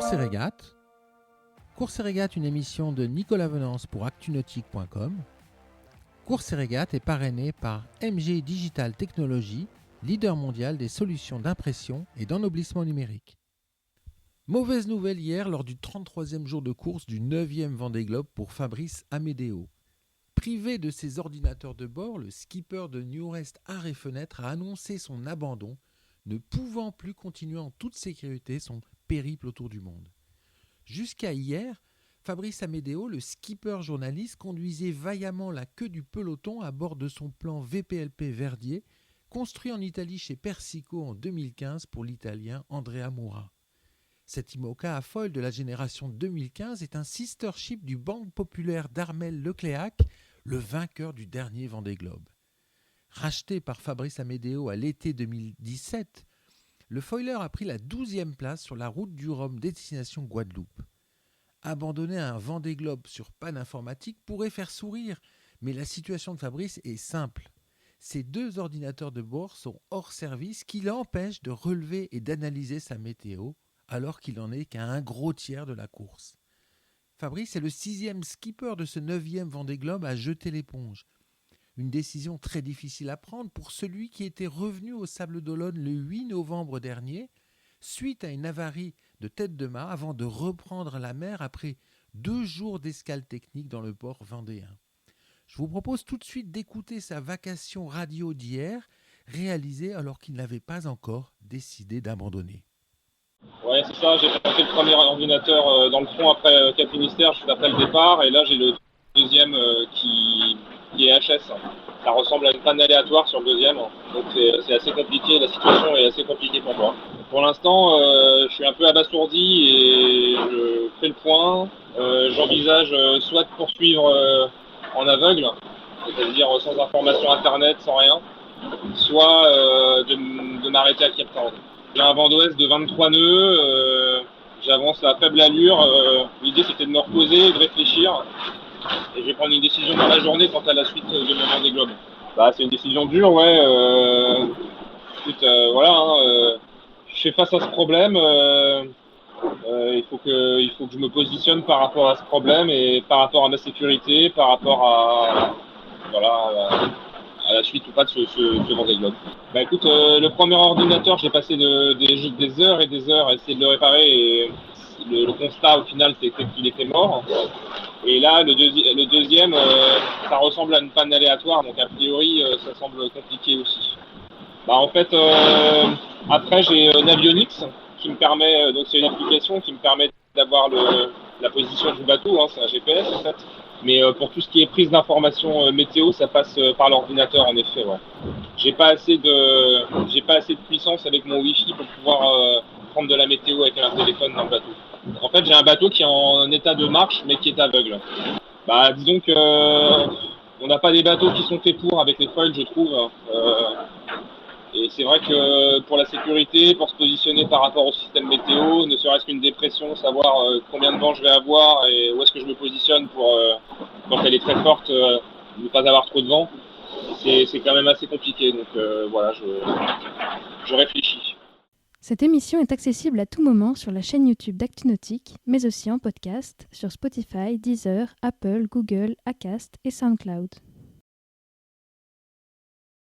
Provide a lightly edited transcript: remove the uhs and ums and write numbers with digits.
Courses et régates. Courses et régates, une émission de Nicolas Venance pour Actunautique.com. Courses et régates est parrainé par MG Digital Technologies, leader mondial des solutions d'impression et d'ennoblissement numérique. Mauvaise nouvelle hier lors du 33e jour de course du 9e Vendée Globe pour Fabrice Amedeo. Privé de ses ordinateurs de bord, le skipper de Newrest Arts et Fenêtres a annoncé son abandon, ne pouvant plus continuer en toute sécurité son périple autour du monde. Jusqu'à hier, Fabrice Amedeo, le skipper journaliste, conduisait vaillamment la queue du peloton à bord de son plan VPLP Verdier, construit en Italie chez Persico en 2015 pour l'Italien Andrea Moura. Cet IMOCA à foil de la génération 2015 est un sister ship du Banque Populaire d'Armel Lecléac, le vainqueur du dernier Vendée Globe. Racheté par Fabrice Amedeo à l'été 2017, le foiler a pris la 12e place sur la route du Rhum destination Guadeloupe. Abandonner un Vendée Globe sur panne informatique pourrait faire sourire, mais la situation de Fabrice est simple. Ses deux ordinateurs de bord sont hors service qui l'empêchent de relever et d'analyser sa météo, alors qu'il n'en est qu'à un gros tiers de la course. Fabrice est le 6e skipper de ce 9e Vendée Globe à jeter l'éponge. Une décision très difficile à prendre pour celui qui était revenu au Sables d'Olonne le 8 novembre dernier, suite à une avarie de tête de mât avant de reprendre la mer après 2 jours d'escale technique dans le port vendéen. Je vous propose tout de suite d'écouter sa vacation radio d'hier, réalisée alors qu'il n'avait pas encore décidé d'abandonner. Ouais, c'est ça, j'ai passé le premier ordinateur dans le fond après Cap Finistère, juste après le départ, et là j'ai le deuxième qui est HS. Ça ressemble à une panne aléatoire sur le deuxième, donc c'est assez compliqué, la situation est assez compliquée pour moi. Pour l'instant, je suis un peu abasourdi et je fais le point. J'envisage soit de poursuivre en aveugle, c'est-à-dire sans information internet, sans rien, soit de m'arrêter à Cape Town. J'ai un vent d'ouest de 23 nœuds, j'avance à faible allure, l'idée c'était de me reposer et de réfléchir, et je vais prendre une décision dans la journée quant à la suite de mon Vendée Globe. Bah, c'est une décision dure, ouais, écoute, voilà, je fais face à ce problème, il faut que je me positionne par rapport à ce problème et par rapport à ma sécurité, par rapport à la suite ou pas de ce Vendée Globe. Bah écoute, le premier ordinateur, j'ai passé des heures et des heures à essayer de le réparer et le constat au final c'était qu'il était mort. Et là, le deuxième, ça ressemble à une panne aléatoire, donc a priori, ça semble compliqué aussi. Bah en fait, après j'ai Navionics qui me permet, donc c'est une application qui me permet d'avoir la position du bateau, hein, c'est un GPS en fait. Mais pour tout ce qui est prise d'informations météo, ça passe par l'ordinateur en effet. Ouais. J'ai pas assez de puissance avec mon Wi-Fi pour pouvoir prendre de la météo avec un téléphone dans le bateau. En fait, j'ai un bateau qui est en état de marche mais qui est aveugle. Bah disons que on n'a pas des bateaux qui sont faits pour avec les foils, je trouve. Et c'est vrai que pour la sécurité, pour se positionner par rapport au système météo, ne serait-ce qu'une dépression, savoir combien de vent je vais avoir et où est-ce que je me positionne pour, quand elle est très forte, ne pas avoir trop de vent, c'est quand même assez compliqué. Donc voilà, je réfléchis. Cette émission est accessible à tout moment sur la chaîne YouTube d'Actunautique, mais aussi en podcast sur Spotify, Deezer, Apple, Google, Acast et SoundCloud.